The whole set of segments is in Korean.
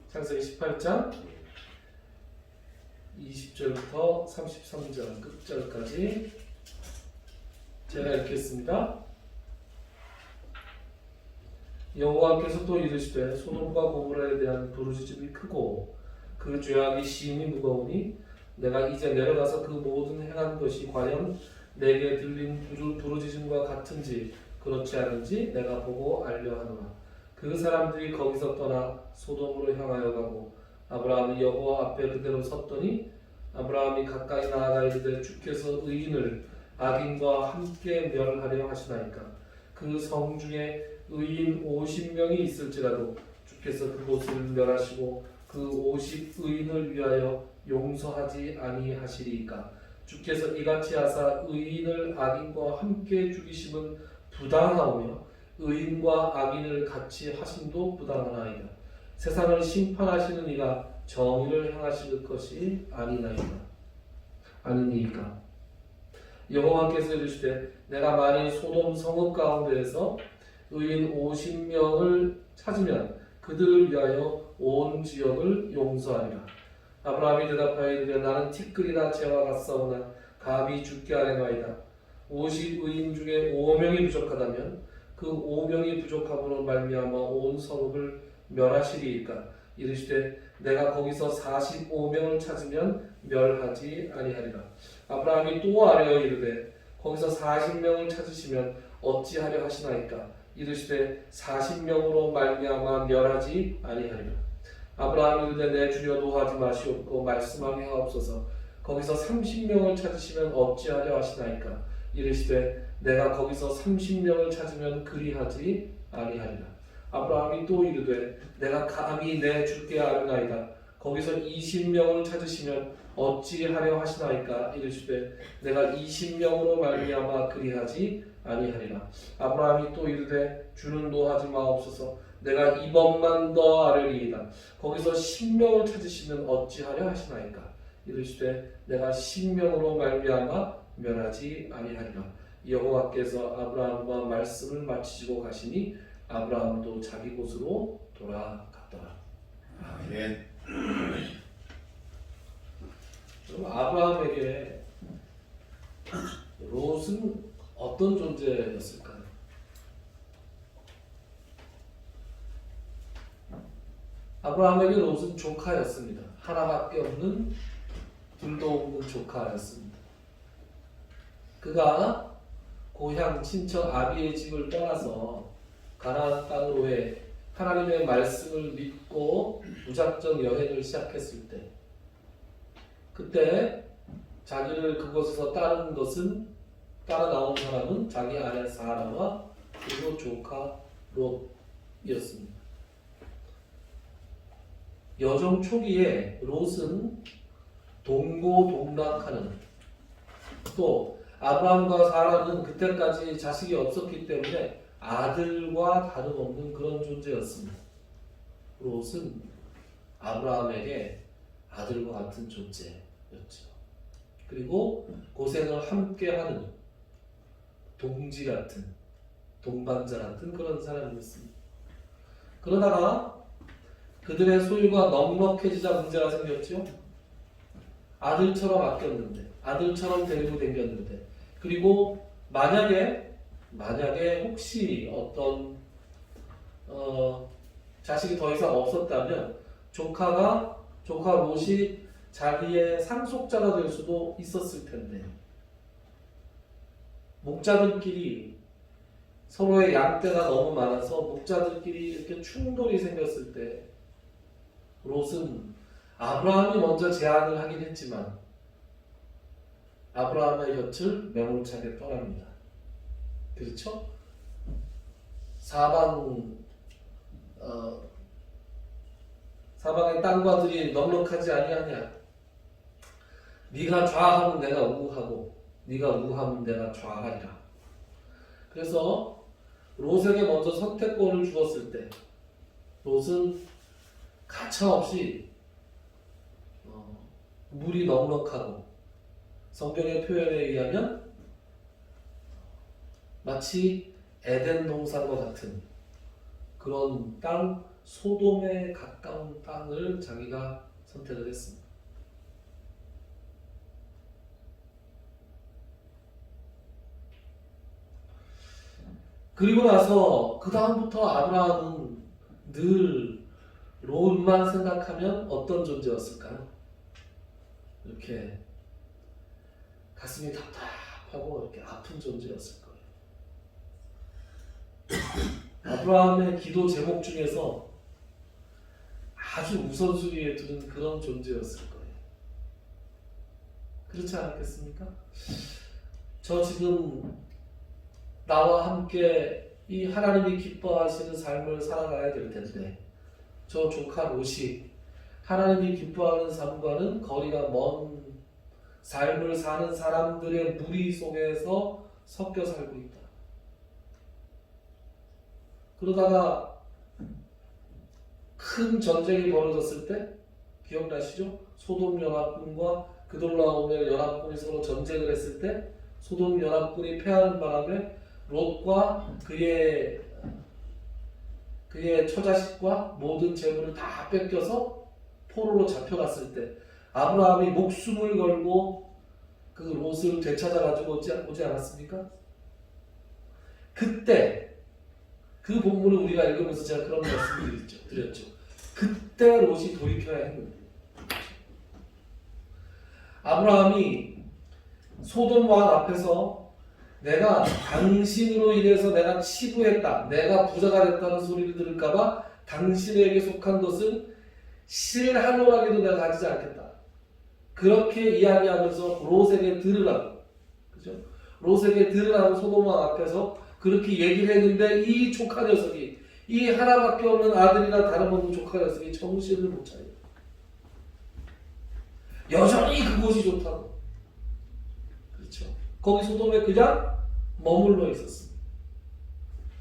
창세기 18장 20절부터 33절 끝절까지 제가 읽겠습니다. 여호와께서 또 이르시되 소돔과 고모라에 대한 부르짖음이 크고 그 죄악이 심히 무거우니 내가 이제 내려가서 그 모든 행한 것이 과연 내게 들린 부르짖음과 같은지 그렇지 않은지 내가 보고 알려 하노라. 그 사람들이 거기서 떠나 소돔으로 향하여 가고 아브라함이 여호와 앞에 그대로 섰더니 아브라함이 가까이 나아가 이르되 주께서 의인을 악인과 함께 멸하려 하시나이까. 그 성 중에 의인 50명이 있을지라도 주께서 그곳을 멸하시고 그 50의인을 위하여 용서하지 아니하시리이까. 주께서 이같이 하사 의인을 악인과 함께 죽이심은 부당하오며 의인과 악인을 같이 하심도 부당하나이다. 세상을 심판하시는 이가 정의를 행하실 것이 아니니이까. 여호와께서 이르시되 내가 만일 소돔 성읍 가운데에서 의인 50명을 찾으면 그들을 위하여 온 지역을 용서하리라. 아브라함이 대답하여 이르되 나는 티끌이나 재와 같사오나 감히 죽게 하려나이다. 50의인 중에 5명이 부족하다면 그 5명이 부족함으로 말미암아 온 성읍을 멸하시리이까. 이르시되 내가 거기서 45명을 찾으면 멸하지 아니하리라. 아브라함이 또 아뢰어 이르되 거기서 40명을 찾으시면 어찌하려 하시나이까. 이르시되 40명으로 말미암아 멸하지 아니하리라. 아브라함이 이르되 내 주여 노하지 마시옵고 말씀하게 하옵소서. 거기서 30명을 찾으시면 어찌하려 하시나이까. 이르시되 내가 거기서 30명을 찾으면 그리하지 아니하리라. 아브라함이 또 이르되 내가 감히 내 주께 아뢰나이다. 거기서 20명을 찾으시면 어찌하려 하시나이까. 이르시되 내가 20명으로 말미암아 그리하지 아니하리라. 아브라함이 또 이르되 주는 노하지 마옵소서. 내가 이번만 더 아뢰리이다. 거기서 10명을 찾으시면 어찌하려 하시나이까. 이르시되 내가 10명으로 말미암아 멸하지 아니하리라. 여호와께서 아브라함과 말씀을 마치시고 가시니 아브라함도 자기 곳으로 돌아갔더라. 아멘. 그럼 아브라함에게 롯은 어떤 존재였을까요? 아브라함에게 롯은 조카였습니다. 하나밖에 없는 둘도 없는 조카였습니다. 그가 고향 친척 아비의 집을 떠나서 가나안 땅으로의 하나님의 말씀을 믿고 무작정 여행을 시작했을 때, 그때 자기를 그곳에서 따라 나온 사람은 자기 아내 사라와 그리고 조카 롯이었습니다. 여정 초기에 롯은 동고동락하는, 또 아브라함과 사라는 그때까지 자식이 없었기 때문에 아들과 다름없는 그런 존재였습니다. 롯은 아브라함에게 아들과 같은 존재였죠. 그리고 고생을 함께하는 동지 같은, 동반자 같은 그런 사람이었습니다. 그러다가 그들의 소유가 넉넉해지자 문제가 생겼죠. 아들처럼 아꼈는데, 아들처럼 데리고 다녔는데, 그리고 만약에 혹시 어떤 자식이 더 이상 없었다면 조카 롯이 자기의 상속자가 될 수도 있었을 텐데, 목자들끼리 서로의 양떼가 너무 많아서 목자들끼리 이렇게 충돌이 생겼을 때 롯은 아브라함이 먼저 제안을 하긴 했지만 아브라함의 곁을 매몰차게 떠납니다. 그렇죠? 사방의 땅과 들이 넉넉하지 아니하냐. 네가 좌하면 내가 우하고 네가 우하면 내가 좌하리라. 그래서 롯에게 먼저 선택권을 주었을 때 롯은 가차없이 물이 넉넉하고 성경의 표현에 의하면 마치 에덴 동산과 같은 그런 땅 소돔에 가까운 땅을 자기가 선택을 했습니다. 그리고 나서 그 다음부터 아브라함은 늘 롯만 생각하면 어떤 존재였을까요? 이렇게 가슴이 답답하고 이렇게 아픈 존재였을 거예요. 아브라함의 기도 제목 중에서 아주 우선순위에 두는 그런 존재였을 거예요. 그렇지 않겠습니까? 저 지금 나와 함께 이 하나님이 기뻐하시는 삶을 살아가야 될 텐데 저 조카 롯이 하나님이 기뻐하는 삶과는 거리가 먼 삶을 사는 사람들의 무리 속에서 섞여 살고 있다. 그러다가 큰 전쟁이 벌어졌을 때 기억나시죠? 소돔 연합군과 그돌라오멜 연합군이 서로 전쟁을 했을 때 소돔 연합군이 패하는 바람에 롯과 그의 처자식과 모든 재물을 다 뺏겨서 포로로 잡혀갔을 때 아브라함이 목숨을 걸고 그 롯을 되찾아가지고 오지 않았습니까? 그때 그 본문을 우리가 읽으면서 제가 그런 말씀을 드렸죠. 그때 롯이 돌이켜야 했는데 아브라함이 소돔 왕 앞에서 내가 당신으로 인해서 내가 치부했다, 내가 부자가 됐다는 소리를 들을까봐 당신에게 속한 것은 실하노라기도 내가 가지지 않겠다. 그렇게 이야기하면서 롯에게 들으라고, 그죠? 롯에게 들으라고 소돔 왕 앞에서 그렇게 얘기를 했는데 이 조카 녀석이, 이 하나밖에 없는 아들이나 다름없는 조카 녀석이 정신을 못 차려. 여전히 그곳이 좋다고. 그렇죠. 거기 소돔에 그냥 머물러 있었습니다.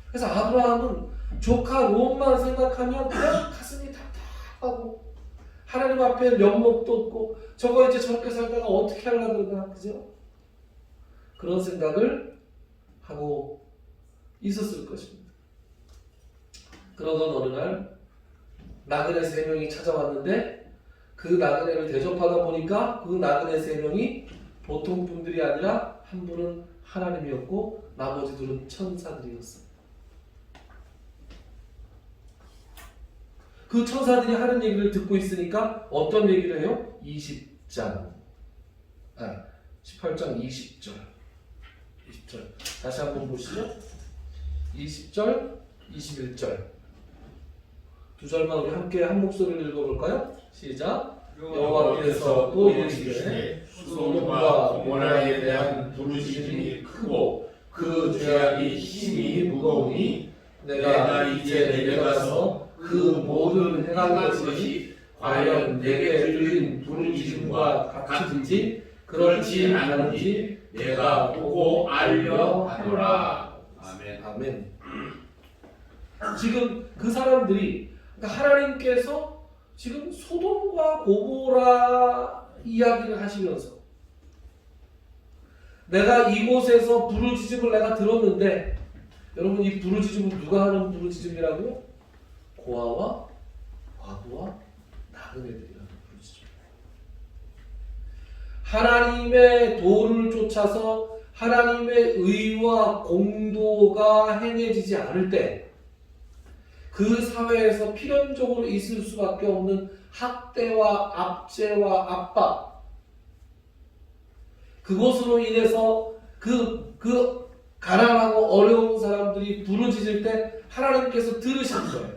그래서 아브라함은 조카 롯만 생각하면 그냥 가슴이 답답하고 하나님 앞에 면목도 없고 저거 이제 저렇게 살다가 어떻게 하려고 그러나, 그죠? 그런 생각을 하고 있었을 것입니다. 그러던 어느 날 나그네 3명이 찾아왔는데 그 나그네를 대접하다 보니까 그 나그네 3명이 보통 분들이 아니라 한 분은 하나님이었고 나머지 둘은 천사들이었습니다. 그 천사들이 하는 얘기를 듣고 있으니까 어떤 얘기를 해요? 18장 20절 다시 한번 보시죠. 20절 21절 두 절만 우리 함께 한 목소리를 읽어볼까요? 시작. 여호와께서 또 이르시되 소돔과 고모라에 대한 부르짖음이 크고 그 죄악이 힘이 무거우니 내가 이제 내려가서 그 모든 행한 것이 과연 내게 들린 부르짖음과 같은지 그렇지 않은지 내가 보고 알려 하노라. 아멘. 아멘. 지금 그 사람들이, 그러니까 하나님께서 지금 소돔과 고모라 이야기를 하시면서 내가 이곳에서 부르짖음을 내가 들었는데, 여러분 이 부르짖음은 누가 하는 부르짖음이라고요? 고아와 과부와 나그네들이라는 부르짖음. 하나님의 도를 쫓아서 하나님의 의와 공도가 행해지지 않을 때 그 사회에서 필연적으로 있을 수밖에 없는 학대와 압제와 압박, 그것으로 인해서 그 가난하고 어려운 사람들이 부르짖을 때 하나님께서 들으신 거예요.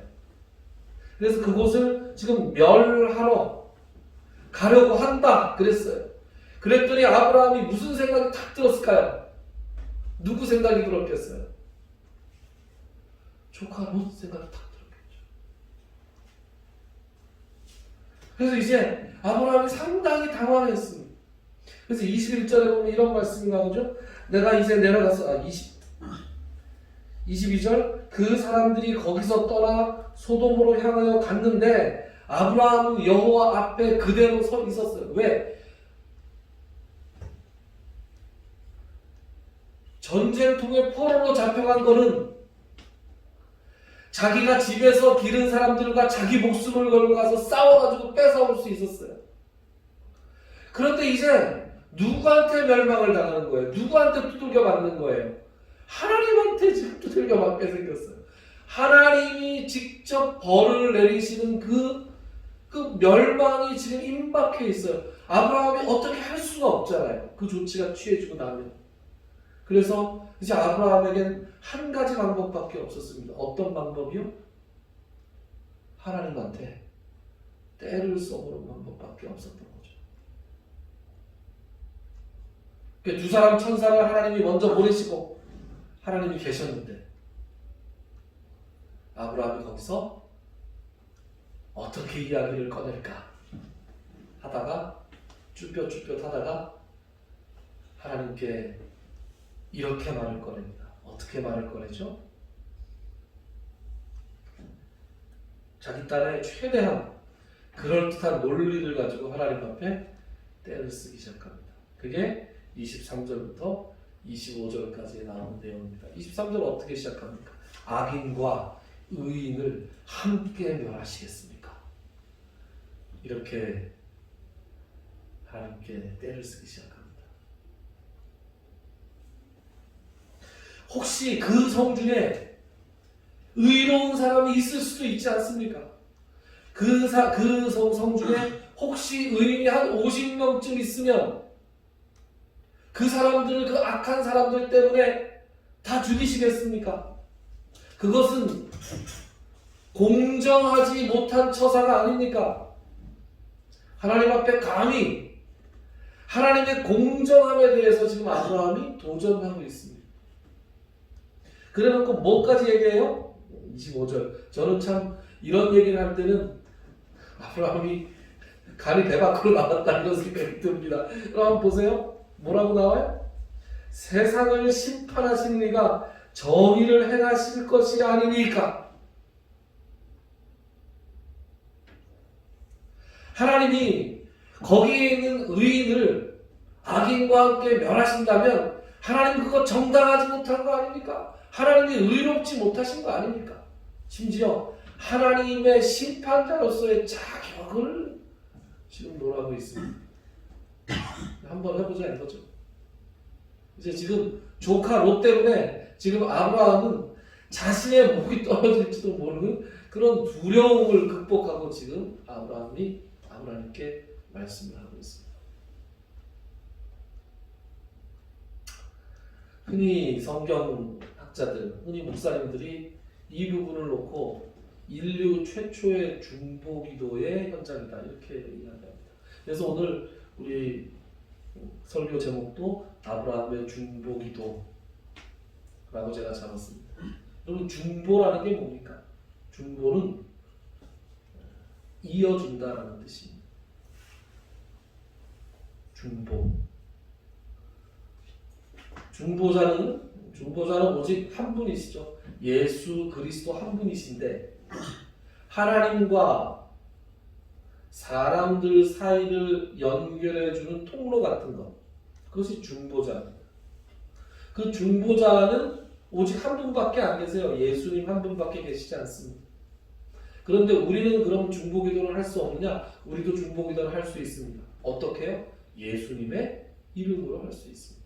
그래서 그곳을 지금 멸하러 가려고 한다 그랬어요. 그랬더니 아브라함이 무슨 생각이 탁 들었을까요? 누구 생각이 들었겠어요? 조카 롯 생각이 탁 들었겠죠. 그래서 이제 아브라함이 상당히 당황했습니다. 그래서 21절에 보면 이런 말씀이 나오죠. 내가 이제 내려가서 22절 그 사람들이 거기서 떠나 소돔으로 향하여 갔는데 아브라함은 여호와 앞에 그대로 서 있었어요. 왜? 전쟁통에 포로로 잡혀간 거는 자기가 집에서 기른 사람들과 자기 목숨을 걸고 가서 싸워가지고 뺏어올 수 있었어요. 그런데 이제 누구한테 멸망을 당하는 거예요? 누구한테 두들겨 맞는 거예요? 하나님한테 지금 두들겨 맞게 생겼어요. 하나님이 직접 벌을 내리시는 그 멸망이 지금 임박해 있어요. 아브라함이 어떻게 할 수가 없잖아요. 그 조치가 취해지고 나면. 그래서 이제 아브라함에겐 한 가지 방법밖에 없었습니다. 어떤 방법이요? 하나님한테 때를 써보는 방법밖에 없었던 거죠. 두 사람 천사를 하나님이 먼저 보내시고 하나님이 계셨는데 아브라함이 거기서 어떻게 이야기를 꺼낼까 하다가 쭈뼛쭈뼛 하다가 하나님께 이렇게 말을 꺼냅니다. 어떻게 말을 꺼내죠? 자기 딸의 최대한 그럴듯한 논리를 가지고 하나님 앞에 때를 쓰기 시작합니다. 그게 23절부터 25절까지 나오는 내용입니다. 23절 어떻게 시작합니까? 악인과 의인을 함께 멸하시겠습니까? 이렇게 하나님께 때를 쓰기 시작합니다. 혹시 그 성 중에 의로운 사람이 있을 수도 있지 않습니까? 그 성 중에 혹시 의인이 한 50명쯤 있으면 그 사람들을 그 악한 사람들 때문에 다 죽이시겠습니까? 그것은 공정하지 못한 처사가 아닙니까? 하나님 앞에 감히 하나님의 공정함에 대해서 지금 아브라함이 도전하고 있습니다. 그래놓고 뭐까지 얘기해요? 25절. 저는 참 이런 얘기를 할 때는 아브라함이 간이 배 밖으로 나왔다 이런 생각이 듭니다. 그럼 한번 보세요. 뭐라고 나와요? 세상을 심판하신 이가 정의를 행하실 것이 아니니까. 하나님이 거기에 있는 의인을 악인과 함께 멸하신다면 하나님 그거 정당하지 못한 거 아닙니까? 하나님이 의롭지 못하신 거 아닙니까? 심지어 하나님의 심판자로서의 자격을 지금 논하고 있습니다. 한번 해보자 이거죠. 이제 지금 조카 롯 때문에 지금 아브라함은 자신의 목이 떨어질지도 모르는 그런 두려움을 극복하고 지금 아브라함께 말씀을 하고 있습니다. 흔히 성경학자들, 흔히 목사님들이 이 부분을 놓고 인류 최초의 중보기도의 현장이다 이렇게 이야기합니다. 그래서 오늘 우리 설교 제목도 아브라함의 중보기도라고 제가 잡았습니다. 여러분 중보라는 게 뭡니까? 중보는 이어준다라는 뜻입니다. 중보자는 오직 한 분이시죠. 예수 그리스도 한 분이신데 하나님과 사람들 사이를 연결해주는 통로 같은 것, 그것이 중보자입니다. 그 중보자는 오직 한 분밖에 안 계세요. 예수님 한 분밖에 계시지 않습니다. 그런데 우리는 그럼 중보기도를 할 수 없느냐? 우리도 중보기도를 할 수 있습니다. 어떻게 해요? 예수님의 이름으로 할 수 있습니다.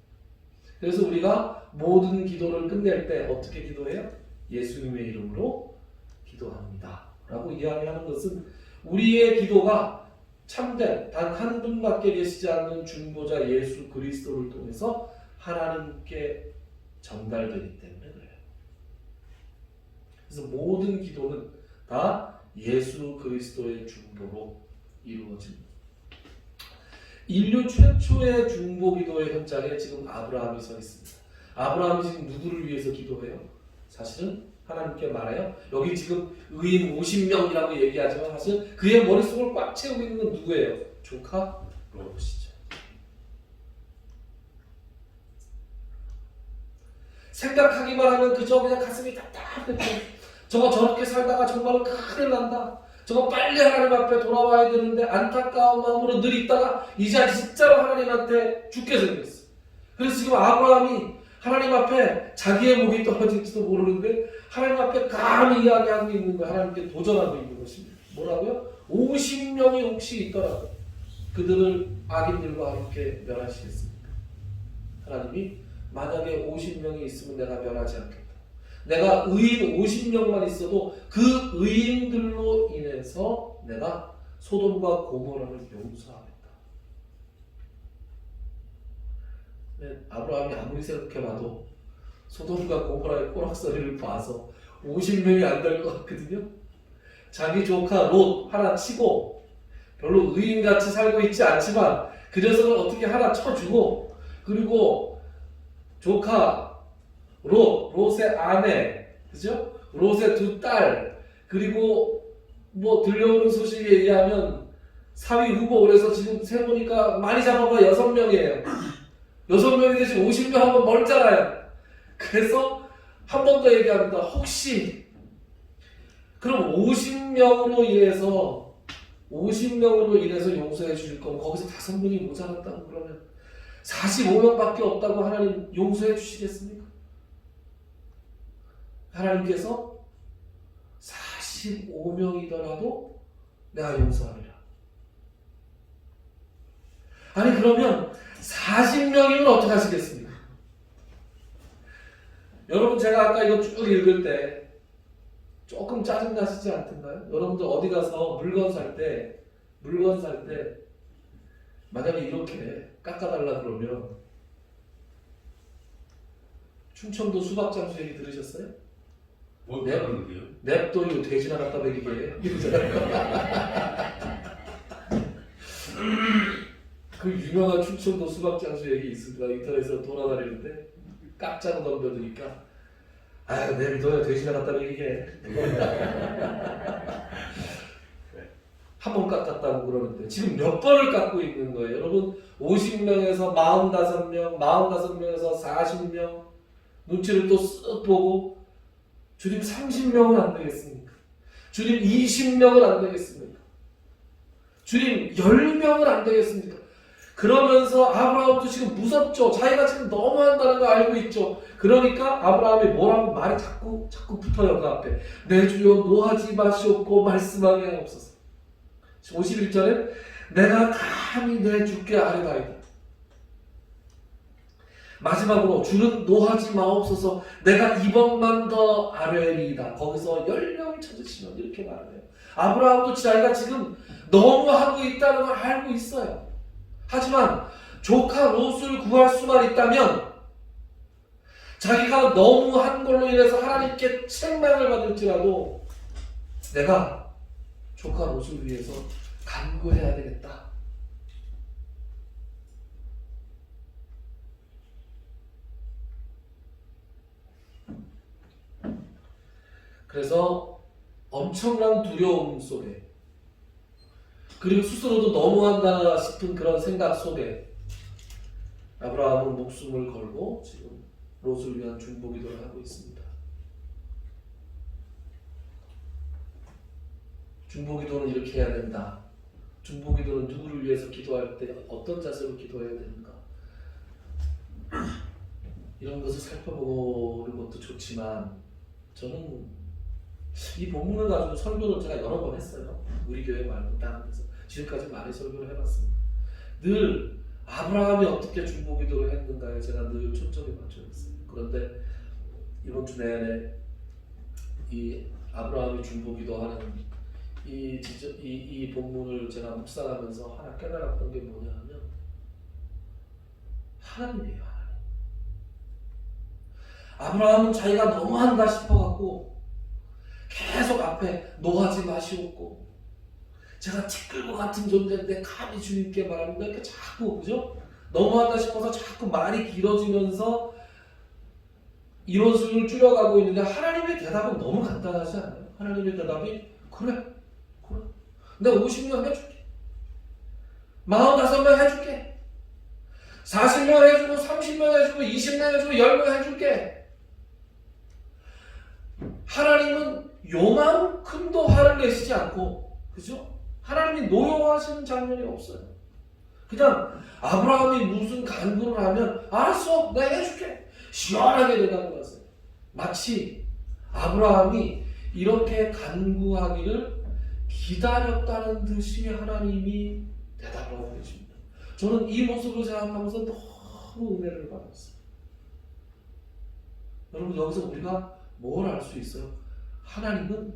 그래서 우리가 모든 기도를 끝낼 때 어떻게 기도해요? 예수님의 이름으로 기도합니다 라고 이야기하는 것은 우리의 기도가 참된 단 한 분밖에 계시지 않는 중보자 예수 그리스도를 통해서 하나님께 전달되기 때문에 그래요. 그래서 모든 기도는 다 예수 그리스도의 중보로 이루어집니다. 인류 최초의 중보 기도의 현장에 지금 아브라함이 서 있습니다. 아브라함이 지금 누구를 위해서 기도해요? 사실은 하나님께 말해요. 여기 지금 의인 50명이라고 얘기하지만 사실 그의 머릿속을 꽉 채우고 있는 건 누구예요? 조카 롯이죠. 생각하기만 하면 그저 그냥 가슴이 답답해. 저거 저렇게 살다가 정말 큰일 난다. 저거 빨리 하나님 앞에 돌아와야 되는데 안타까운 마음으로 늘 있다가 이제 진짜로 하나님한테 죽게 생겼어. 그래서 지금 아브라함이 하나님 앞에 자기의 목이 떨어질지도 모르는데 하나님 앞에 감히 이야기하고 있는 거예요. 하나님께 도전하고 있는 것입니다. 뭐라고요? 50명이 혹시 있더라도 그들을 악인들과 함께 멸하시겠습니까? 하나님이 만약에 50명이 있으면 내가 멸하지 않겠다. 내가 의인 50명만 있어도 그 의인들로 인해서 내가 소돔과 고모라를 용서하겠다. 아브라함이 아무리 생각해봐도 소돔과 고모라의 꼬락서리를 봐서 50명이 안 될 것 같거든요. 자기 조카 롯 하나 치고 별로 의인같이 살고 있지 않지만 그 녀석을 어떻게 하나 쳐주고, 그리고 조카 롯의 아내, 그죠? 롯의 두 딸, 그리고 뭐 들려오는 소식에 의하면 4위 후보, 그래서 지금 세보니까 많이 잡아봐 6명이에요. 6명이 대신 50명 하면 멀잖아요. 그래서 한 번 더 얘기합니다. 혹시 그럼 50명으로 인해서 용서해 주실 거면 거기서 5명이 모자랐다고 그러면 45명밖에 없다고 하나님 용서해 주시겠습니까? 하나님께서 45명이더라도 내가 용서하리라. 아니 그러면 40명이면 어떻게 하시겠습니까? 여러분, 제가 아까 이거 쭉 읽을 때 조금 짜증나시지 않던가요? 여러분들 어디 가서 물건 살 때 만약에 이렇게 깎아달라 그러면, 충청도 수박장수 얘기 들으셨어요? 뭐 깎는데요? 냅둬요 돼지나 갖다 먹이게 그 유명한 충청도 수박장수 얘기 있습니다. 인터넷에서 돌아다니는데 깎자고 덤벼드니까 아유 내비둬요 돼지나 갖다 먹이게 한 번 깎았다고 그러는데 지금 몇 번을 깎고 있는 거예요. 여러분, 50명에서 45명, 45명에서 40명 눈치를 또 쓱 보고 주님 30명은 안 되겠습니까? 주님 20명은 안 되겠습니까? 주님 10명은 안 되겠습니까? 그러면서 아브라함도 지금 무섭죠. 자기가 지금 너무한다는 거 알고 있죠. 그러니까 아브라함이 뭐라고 말이 자꾸 붙어요. 그 앞에 내 주여 노하지 마시옵고 말씀하게 하옵소서. 51절에 내가 감히 내 주께 아뢰나이다. 마지막으로 주는 노하지 마옵소서 내가 이번만 더 아뢰리이다. 거기서 10명을 찾으시면 이렇게 말해요. 아브라함도 자기가 지금 너무 하고 있다는 걸 알고 있어요. 하지만 조카 롯을 구할 수만 있다면 자기가 너무 한 걸로 인해서 하나님께 책망을 받을지라도 내가 조카 롯을 위해서 간구해야 되겠다. 그래서 엄청난 두려움 속에, 그리고 스스로도 너무한다 싶은 그런 생각 속에 아브라함은 목숨을 걸고 지금 롯을 위한 중보기도를 하고 있습니다. 중보기도는 이렇게 해야 된다. 중보기도는 누구를 위해서 기도할 때 어떤 자세로 기도해야 되는가, 이런 것을 살펴보는 것도 좋지만, 저는 이 본문을 가지고 설교를 제가 여러 번 했어요. 우리 교회 말고 다른 데서 지금까지 많이 설교를 해봤습니다. 늘 아브라함이 어떻게 중보기도를 했는가에 제가 늘 초점이 맞춰 있어요. 그런데 이번 주 내내 이 아브라함이 중보기도하는 이 본문을 제가 묵상하면서 하나 깨달았던 게 뭐냐 하면, 하나님이에요. 하나님. 아브라함은 자기가 너무한다 싶어갖고 계속 앞에 노하지 마시옵고, 제가 티끌과 같은 존재인데 감히 주님께 말합니다. 이렇게 자꾸, 그죠? 너무하다 싶어서 자꾸 말이 길어지면서 이론수를 줄여가고 있는데, 하나님의 대답은 너무 간단하지 않아요? 하나님의 대답이 그래 내가 50명 해줄게, 45명 해줄게, 40명 해주고 30명 해주고 20명 해주고 10명 해줄게. 하나님은 요만큼도 화를 내시지 않고, 그죠? 하나님이 노여워하시는 장면이 없어요. 그냥 아브라함이 무슨 간구를 하면 알았어 내가 해줄게, 시원하게 대답을 하세요. 마치 아브라함이 이렇게 간구하기를 기다렸다는 듯이 하나님이 대답을 하고 계십니다. 저는 이 모습을 생각하면서 너무 은혜를 받았어요. 여러분, 여기서 우리가 뭘 알 수 있어요? 하나님은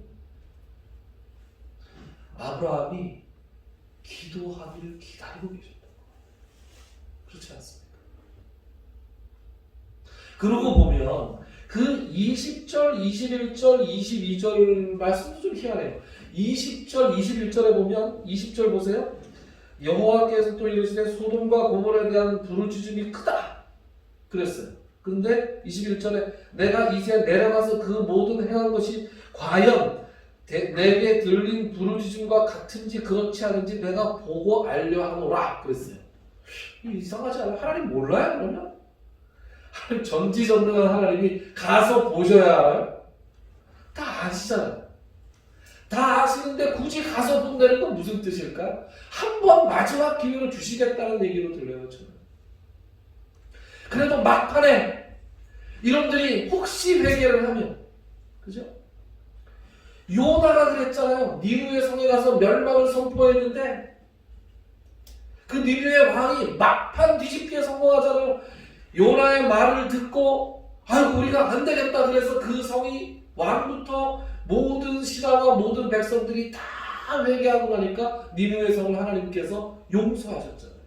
아브라함이 기도하기를 기다리고 계셨다. 그렇지 않습니까? 그러고 보면 그 20절, 21절, 22절 말씀도 좀 희한해요. 20절, 21절에 보면 20절 보세요. 여호와께서 또 이르시되 소돔과 고모라에 대한 부르짖음이 크다 그랬어요. 근데 21절에 내가 이제 내려가서 그 모든 행한 것이 과연 내게 들린 부르짖음과 같은지 그렇지 않은지 내가 보고 알려 하노라 그랬어요. 이상하지 않아요? 하나님 몰라요 그러면? 하나님 전지전능한 하나님이 가서 보셔야 알아요? 다 아시잖아요. 다 아시는데 굳이 가서 본다는 건 무슨 뜻일까요? 한 번 마지막 기회를 주시겠다는 얘기로 들려요 저는. 그래도 막판에 이놈들이 혹시 회개를 하면, 그죠? 요나가 그랬잖아요. 니느웨 성에 가서 멸망을 선포했는데 그 니느웨 왕이 막판 뒤집기에 성공하잖아요. 요나의 말을 듣고 아이고 우리가 안 되겠다 그래서 그 성이 왕부터 모든 신하와 모든 백성들이 다 회개하고 나니까 니느웨 성을 하나님께서 용서하셨잖아요.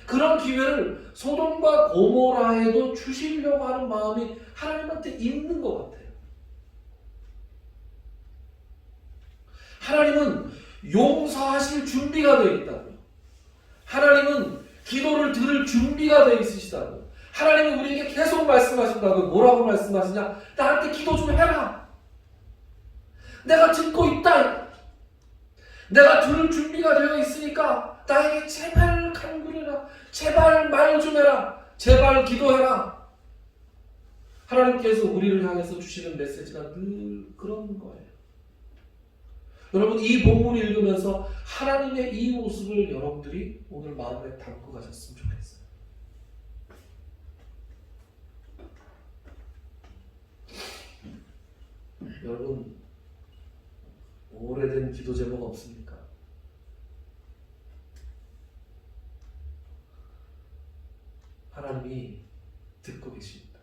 그런 기회를 소돔과 고모라에도 주시려고 하는 마음이 하나님한테 있는 것 같아요. 하나님은 용서하실 준비가 되어 있다고요. 하나님은 기도를 들을 준비가 되어 있으시다고요. 하나님은 우리에게 계속 말씀하신다고요. 뭐라고 말씀하시냐? 나한테 기도 좀 해라. 내가 듣고 있다. 내가 들을 준비가 되어 있으니까 나에게 제발 간구해라. 제발 말 좀 해라. 제발 기도해라. 하나님께서 우리를 향해서 주시는 메시지가 늘 그런 거예요. 여러분, 이 본문을 읽으면서 하나님의 이 모습을 여러분들이 오늘 마음에 담고 가셨으면 좋겠어요. 여러분, 오래된 기도 제목 없습니까? 하나님이 듣고 계십니다.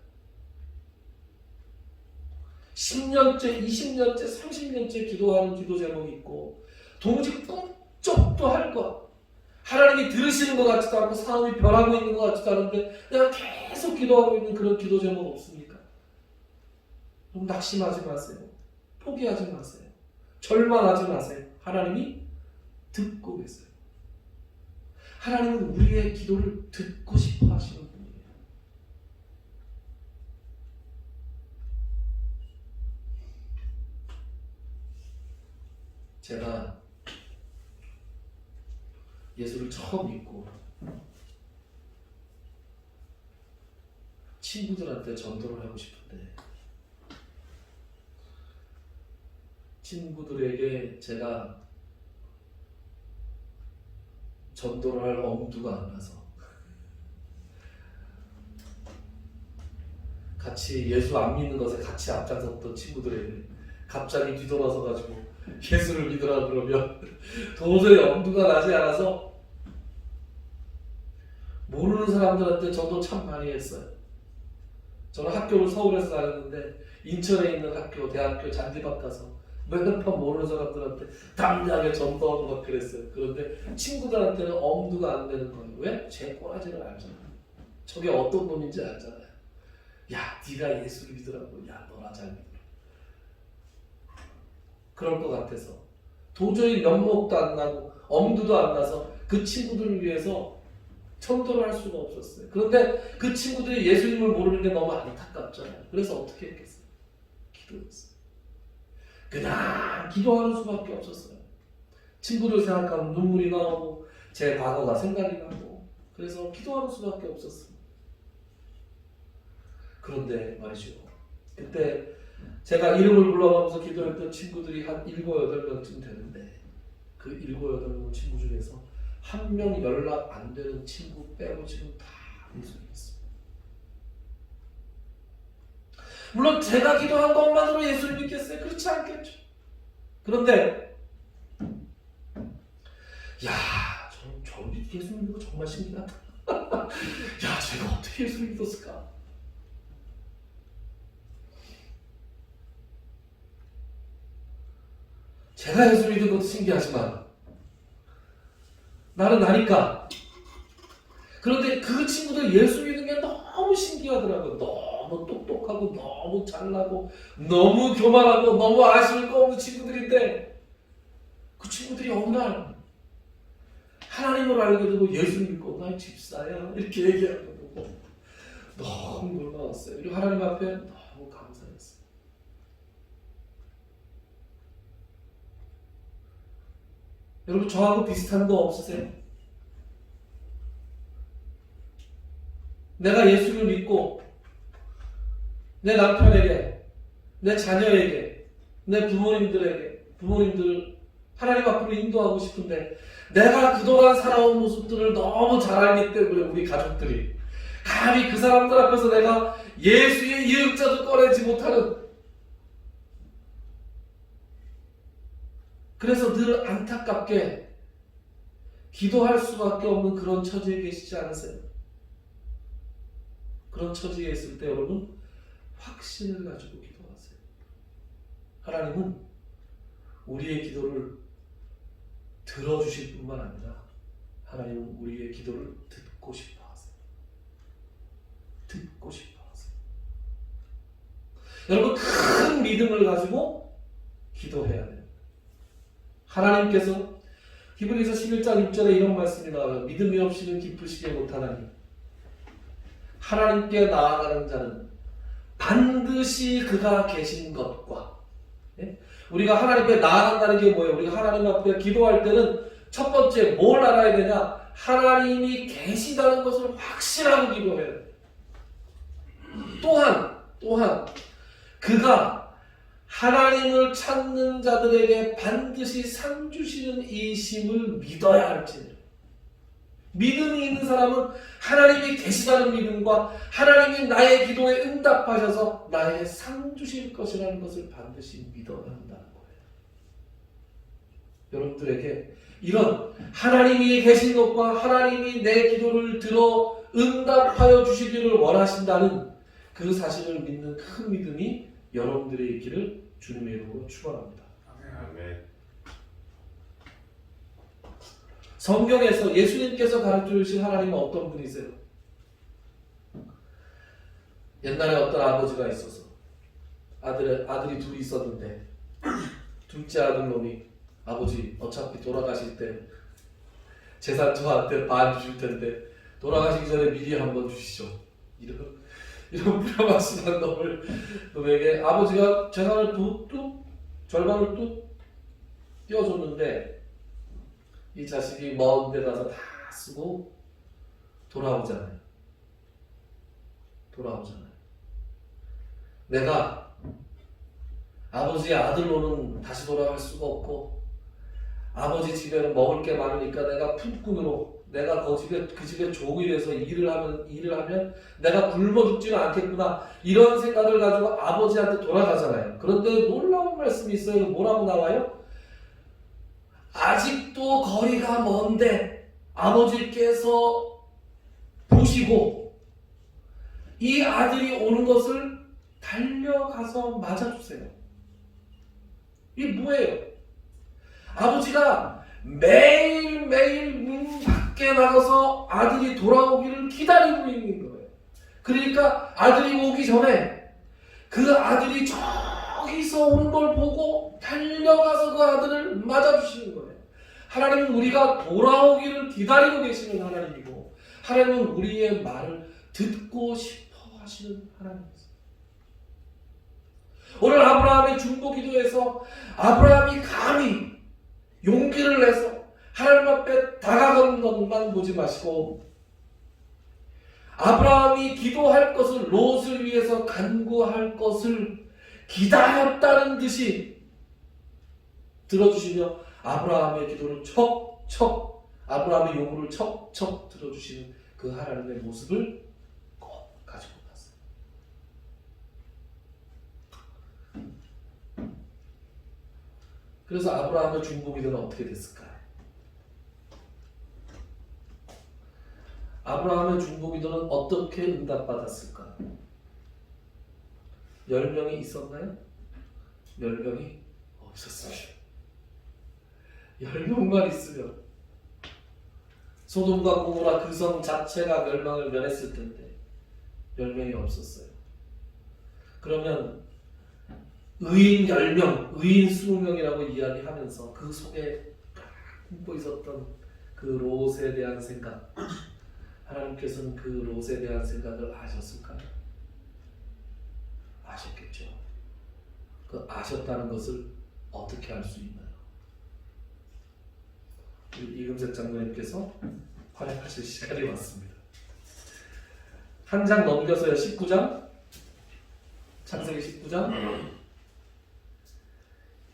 10년째, 20년째, 30년째 기도하는 기도 제목이 있고 도무지 꿈쩍도 할 것, 하나님이 들으시는 것 같지도 않고 상황이 변하고 있는 것 같지도 않은데 내가 계속 기도하고 있는 그런 기도 제목 없습니까? 그럼 낙심하지 마세요. 포기하지 마세요. 절망하지 마세요. 하나님이 듣고 계세요. 하나님은 우리의 기도를 듣고 싶어 하시는 분이에요. 제가 예수를 처음 믿고 친구들한테 전도를 하고 싶은데 친구들에게 제가 전도를 할 엄두가 안 나서 같이 예수 안 믿는 것에 같이 앞장섰던 친구들에게 갑자기 뒤돌아서 가지고 예수를 믿으라 그러면 도저히 엄두가 나지 않아서 모르는 사람들한테 전도 참 많이 했어요. 저는 학교를 서울에서 다녔는데 인천에 있는 학교, 대학교 잔디밭 가서 몇몇 번 모르는 사람들한테 당장에 전도하고 막 그랬어요. 그런데 친구들한테는 엄두가 안 되는 거예요. 왜? 제 꼬라지를 알잖아요. 저게 어떤 놈인지 알잖아요. 야, 네가 예수를 믿으라고. 야, 너나 잘 믿으라. 그럴 것 같아서 도저히 면목도 안 나고 엄두도 안 나서 그 친구들을 위해서 전도를 할 수가 없었어요. 그런데 그 친구들이 예수님을 모르는 게 너무 안타깝잖아요. 그래서 어떻게 했겠어요? 기도했어요. 그냥 기도하는 수밖에 없었어요. 친구들 생각하면 눈물이 나오고 제 과거가 생각이 나고 그래서 기도하는 수밖에 없었어요. 그런데 말이죠. 그때 제가 이름을 불러가면서 기도했던 친구들이 한 7, 8명쯤 되는데 그 7, 8명 친구 중에서 한 명 연락 안 되는 친구 빼고 지금 다 예수 믿었어요. 물론 제가 기도한 것만으로 예수를 믿겠어요? 그렇지 않겠죠. 그런데 야, 저 예수 믿는 거 정말 신기하다. 야, 제가 어떻게 예수를 믿었을까? 제가 예수 믿은 것도 신기하지만 나는 나니까. 그런데 그 친구들 예수 믿는 게 너무 신기하더라고요. 너무 똑똑하고 너무 잘나고 너무 교만하고 너무 아쉬울 거 없는 친구들인데 그 친구들이 어느 날 하나님을 알게 되고 예수 믿고 나 집사야 이렇게 얘기하는 거 보고 너무 놀라웠어요. 그리고 하나님 앞에 너무 감사했어요. 여러분 저하고 비슷한 거 없으세요? 내가 예수를 믿고 내 남편에게, 내 자녀에게, 내 부모님들을 하나님 앞으로 인도하고 싶은데 내가 그동안 살아온 모습들을 너무 잘 알기 때문에 우리 가족들이 감히 그 사람들 앞에서 내가 예수의 이응자도 꺼내지 못하는, 그래서 늘 안타깝게 기도할 수밖에 없는 그런 처지에 계시지 않으세요? 그런 처지에 있을 때 여러분 확신을 가지고 기도하세요. 하나님은 우리의 기도를 들어주실 뿐만 아니라 하나님은 우리의 기도를 듣고 싶어 하세요. 듣고 싶어 하세요. 여러분 큰 믿음을 가지고 기도해야 돼요. 하나님께서 히브리서 11장 6절에 이런 말씀이 나와요. 믿음이 없이는 기쁘시게 못하나니 하나님께 나아가는 자는 반드시 그가 계신 것과, 예? 우리가 하나님께 나아간다는 게 뭐예요? 우리가 하나님 앞에 기도할 때는 첫 번째 뭘 알아야 되냐? 하나님이 계시다는 것을 확신하고 기도해야 돼요. 또한 그가 하나님을 찾는 자들에게 반드시 상 주시는 이심을 믿어야 할지니라. 믿음이 있는 사람은 하나님이 계시다는 믿음과 하나님이 나의 기도에 응답하셔서 나에게 상 주실 것이라는 것을 반드시 믿어야 한다는 거예요. 여러분들에게 이런 하나님이 계신 것과 하나님이 내 기도를 들어 응답하여 주시기를 원하신다는 그 사실을 믿는 큰 믿음이 여러분들의 있기를 주님의 이름으로 축원합니다. 아멘. 성경에서 예수님께서 가르쳐 주신 하나님은 어떤 분이세요? 옛날에 어떤 아버지가 있어서 아들이 둘이 있었는데 둘째 아들 놈이 아버지 어차피 돌아가실 때 재산 저한테 반 주실 텐데 돌아가시기 전에 미리 한번 주시죠. 이런 불량하시는 놈에게 아버지가 재산을 뚝 절반을 뚝 띄워줬는데 이 자식이 먼 데 가서 다 쓰고 돌아오잖아요. 내가 아버지의 아들로는 다시 돌아갈 수가 없고 아버지 집에는 먹을 게 많으니까 내가 품꾼으로 내가 그 집에 종이 돼서 일을 하면 내가 굶어 죽지는 않겠구나 이런 생각을 가지고 아버지한테 돌아가잖아요. 그런데 놀라운 말씀이 있어요. 뭐라고 나와요? 아직도 거리가 먼데 아버지께서 보시고 이 아들이 오는 것을 달려가서 맞아주세요. 이게 뭐예요? 아버지가 매일매일 문 밖에 나가서 아들이 돌아오기를 기다리고 있는 거예요. 그러니까 아들이 오기 전에 그 아들이 저기서 오는 걸 보고 달려가서 그 아들을 맞아주시는 거예요. 하나님은 우리가 돌아오기를 기다리고 계시는 하나님이고 하나님은 우리의 말을 듣고 싶어 하시는 하나님이세요. 오늘 아브라함의 중보 기도에서 아브라함이 감히 용기를 내서 하나님 앞에 다가가는 것만 보지 마시고 아브라함이 기도할 것을 롯을 위해서 간구할 것을 기다렸다는 듯이 들어주시며 아브라함의 기도를 척척 아브라함의 요구를 척척 들어주시는 그 하나님의 모습을 꼭 가지고 갔어요. 그래서 아브라함의 중보기도는 어떻게 됐을까? 아브라함의 중보기도는 어떻게 응답받았을까? 10명이 있었나요? 10명이 없었습니다. 10명만 있으면 소돔과 고모라 그 성 자체가 멸망을 면했을 텐데 10명이 없었어요. 그러면 의인 10명, 의인 20명이라고 이야기하면서 그 속에 품고 있었던 그 롯에 대한 생각, 하나님께서는 그 롯에 대한 생각을 아셨을까요? 아셨겠죠. 그 아셨다는 것을 어떻게 알 수 있나요? 이금색 장로님께서 활약하실 시간이 왔습니다. 한 장 넘겨서요. 19장, 창세기 19장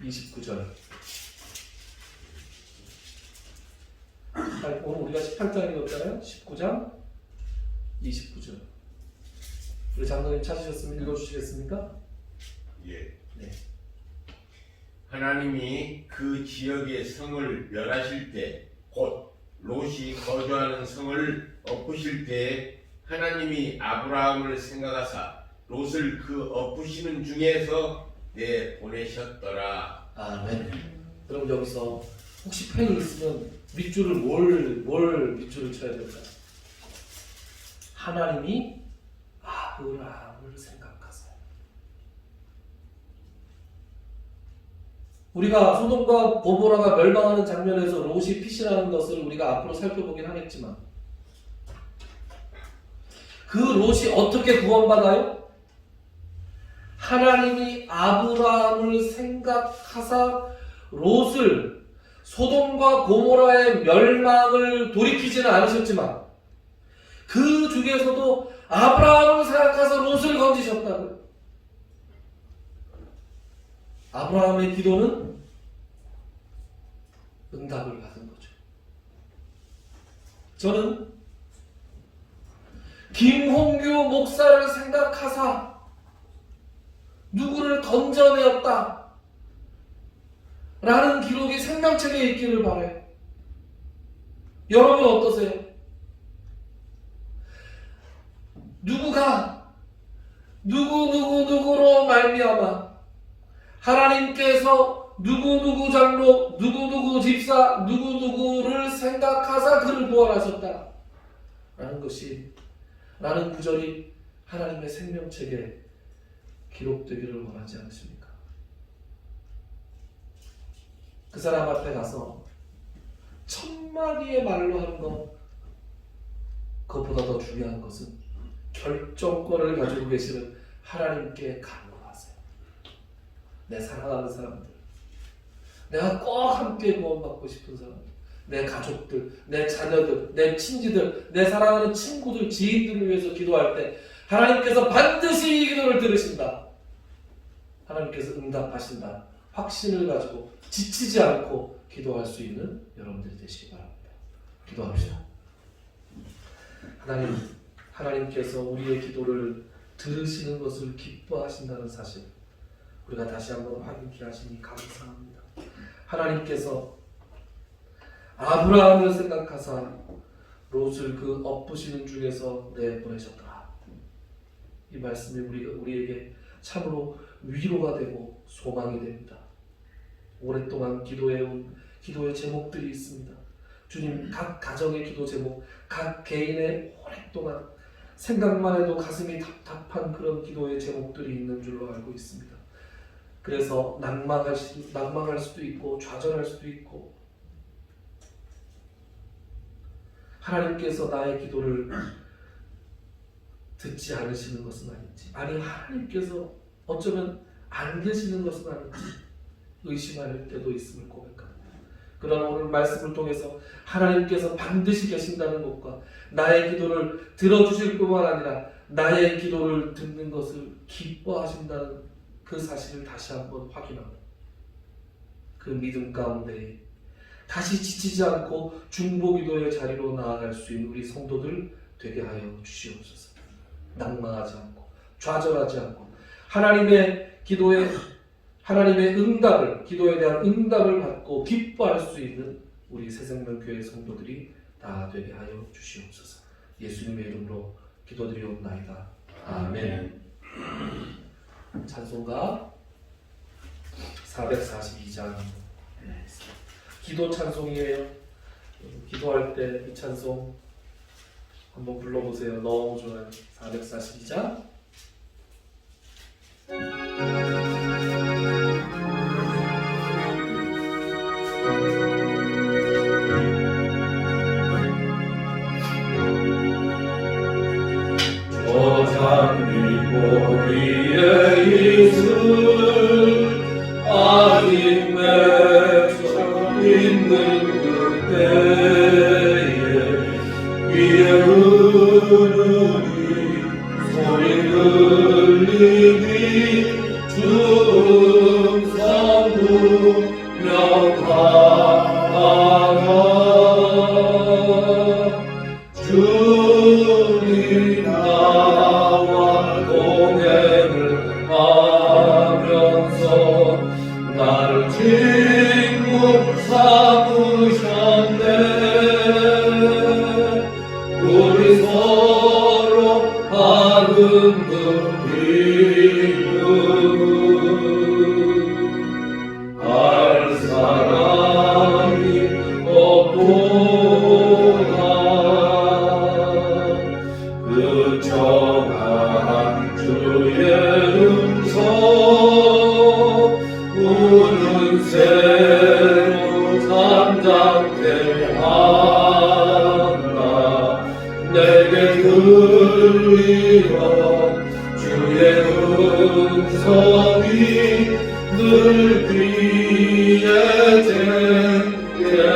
29절. 오늘 우리가 18장 읽었잖아요. 19장 29절. 우리 장로님 찾으셨으면 읽어주시겠습니까? 예. 네. 하나님이 그 지역의 성을 멸하실 때 곧 롯이 거주하는 성을 엎으실 때에 하나님이 아브라함을 생각하사 롯을 그 엎으시는 중에서 내보내셨더라. 아멘. 그럼 여기서 혹시 펜이 있으면 밑줄을 뭘 밑줄을 쳐야 될까요? 하나님이 아브라함을 생각하세요. 우리가 소돔과 고모라가 멸망하는 장면에서 롯이 피신하는 것을 우리가 앞으로 살펴보긴 하겠지만 그 롯이 어떻게 구원받아요? 하나님이 아브라함을 생각하사 롯을 소돔과 고모라의 멸망을 돌이키지는 않으셨지만 그 중에서도 아브라함을 생각하사 롯을 건지셨다고요. 아브라함의 기도는 응답을 받은 거죠. 저는 김홍규 목사를 생각하사 누구를 건져내었다 라는 기록이 생명책에 있기를 바라요. 여러분 어떠세요? 누구가 누구로 말미암아 하나님께서 누구누구 장로, 누구누구 집사, 누구누구를 생각하사 그를 구원하셨다 라는 구절이 하나님의 생명책에 기록되기를 원하지 않으십니까? 그 사람 앞에 가서 천마디의 말로 하는 것, 그것보다 더 중요한 것은 결정권을 가지고 계시는 하나님께 간구하세요. 내 사랑하는 사람들, 내가 꼭 함께 구원받고 싶은 사람들, 내 가족들, 내 자녀들, 내 친지들, 내 사랑하는 친구들, 지인들을 위해서 기도할 때 하나님께서 반드시 이 기도를 들으신다. 하나님께서 응답하신다. 확신을 가지고 지치지 않고 기도할 수 있는 여러분들이 되시기 바랍니다. 기도합시다. 하나님께서 우리의 기도를 들으시는 것을 기뻐하신다는 사실, 우리가 다시 한번 확인케 하시니 감사합니다. 하나님께서 아브라함을 생각하사 롯을 그 엎으시는 중에서 내보내셨더라. 이 말씀이 우리에게 참으로 위로가 되고 소망이 됩니다. 오랫동안 기도해온 기도의 제목들이 있습니다. 주님, 각 가정의 기도 제목, 각 개인의 오랫동안 생각만 해도 가슴이 답답한 그런 기도의 제목들이 있는 줄로 알고 있습니다. 그래서 낙망할 수도 있고 좌절할 수도 있고, 하나님께서 나의 기도를 듣지 않으시는 것은 아닌지, 아니 하나님께서 어쩌면 안 계시는 것은 아닌지 의심할 때도 있음을 고백합니다. 그러나 오늘 말씀을 통해서 하나님께서 반드시 계신다는 것과 나의 기도를 들어주실 뿐만 아니라 나의 기도를 듣는 것을 기뻐하신다는 그 사실을 다시 한번 확인하고, 그 믿음 가운데 다시 지치지 않고 중보기도의 자리로 나아갈 수 있는 우리 성도들 되게 하여 주시옵소서. 낭망하지 않고 좌절하지 않고 하나님의 기도에 하나님의 응답을, 기도에 대한 응답을 받고 기뻐할 수 있는 우리 새생명교회 성도들이 다 되게 하여 주시옵소서. 예수님의 이름으로 기도드리옵나이다. 아멘. 찬송가 442장 기도 찬송이에요. 기도할 때 이 찬송 한번 불러보세요. 너무 좋아요. 442장 저장미 보리에 있을 아직 맺혀 있는 그때에 위에 흐르니 소리 들리니 주음성 분명하다 주님 나와 동행을 하면서 나를 친구 삼으셨네. 우리 서로 하는 그 기쁨 알 사람이 없도다. 그 정한 주의 음성 우는 새로 잠잠케 한다. 내게 들리던 주의 음성이 늘 귀에 쟁쟁하다.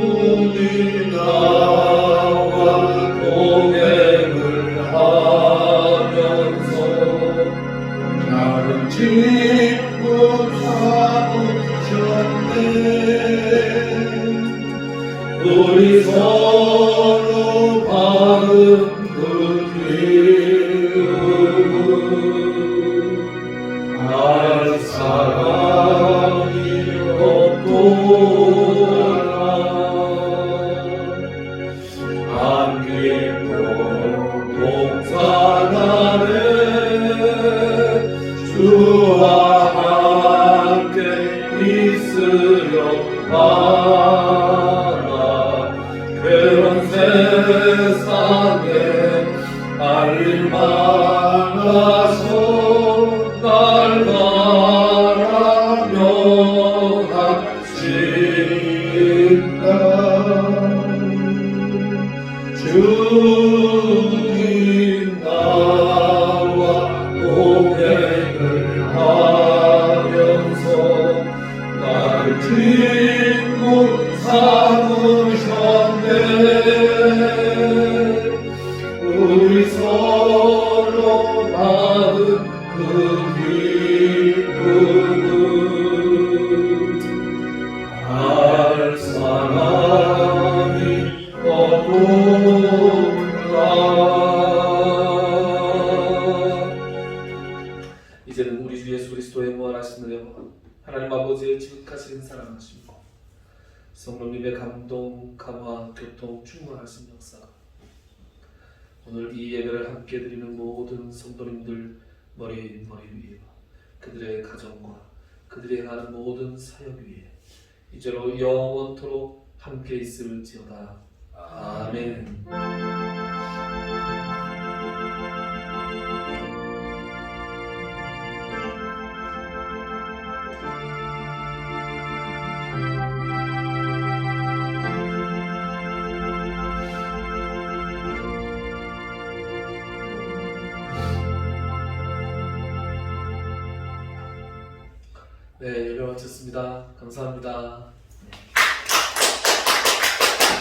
주님 나와 동행을 하면서 나를 친구 삼으셨네. 우리 서로 받은 그 기쁨 알 사람이 없도다. 안기고 동산하네 주와 함께 있으려 하나. 그런 세상에 알릴 만하소 날 바라며 합시다. 주님 나와 동행을 하면서 나를 친구 삼으셨네. 우리 서로 받은 그 기쁨은 알 사람이 없도다. 이제는 우리 주 예수 그리스도의 무한하신 은혜와 하나님 아버지의 지극하신 사랑하심과 성령님의 감동, 감화, 교통, 충만하신 역사가 오늘 이 예배를 함께 드리는 모든 성도님들 머리 위에 그들의 가정과 그들이 행하는 모든 사역 위에 이제로 영원토록 함께 있을지어다. 아멘. 네, 예배 마쳤습니다. 감사합니다.